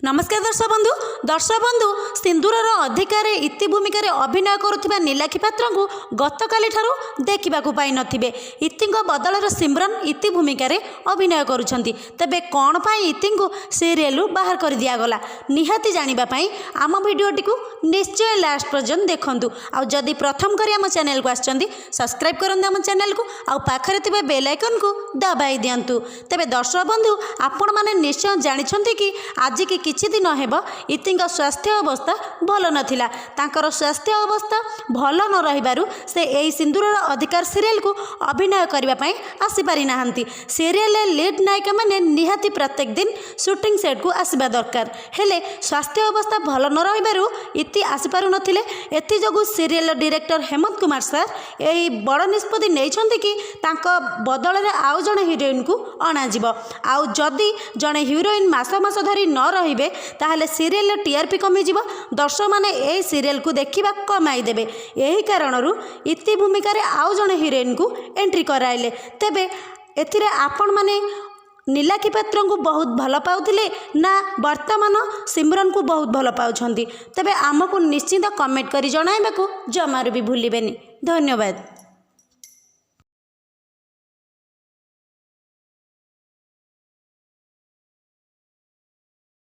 नमस्कार दर्शक बंधु सिंदूरर अधिकार इति भूमिका अभिनय करुवा नीलाखी पात्र को गतकाली देखा पाई नथिबे। इति बदल सिमरन इति भूमिका अभिनय करुछंती। तेबे कौन पाई इति को सीरियल बाहर कर दिगला निहाती जानापी आम भिडटी को निश्चय लास्ट पर्यंत देखूँ। आदि प्रथम कर आम चैनल को आसछंती सब्सक्राइब करंतु आम चैनल को आ पाखरे थिबे बेल आइकन को दबाई दियंतु। तेबे दर्शक बंधु आपण माने निश्चय जानिछंती कि आज की किछि दिन हेब इतिंग स्वास्थ्य अवस्था भल नथिला। तांकर स्वास्थ्य अवस्था भल न रहिबारु से एई सिंदूरर अधिकार सीरियल को अभिनय करबा पई आसी पारि नाहंती। सीरियल लीड नायिका माने निहाती प्रत्येक दिन शूटिंग सेट को आसीबा दरकार हेले स्वास्थ्य अवस्था भल न रहिबारु इति आसी पारु नथिले। एथि जगु serial director Hemant Kumar sir एई बड़ निष्पत्ति नेइछंती कि तांका बदल रे आउ जणे हीरोइन को अणा जिवो। आउ जदि जणे हीरोइन मास मास धरी न रहिबे ताहले सीरियल टीआरपी कमी जीव। दर्शक माने ए सीरियल को देखिबा कमाई देबे। एही कारणरू इति भूमिका रे आउ जणे हीरोइन को एंट्री कराइले। तेबे एथिरे आपण माने नीलाखी पात्र को बहुत भल पाउथिले ना वर्तमान सिमरन को बहुत भल पाउछंती। तेबे आमको निश्चित कमेंट करी जणाइबाकू जमारू भी भूलिबेनी। धन्यवाद।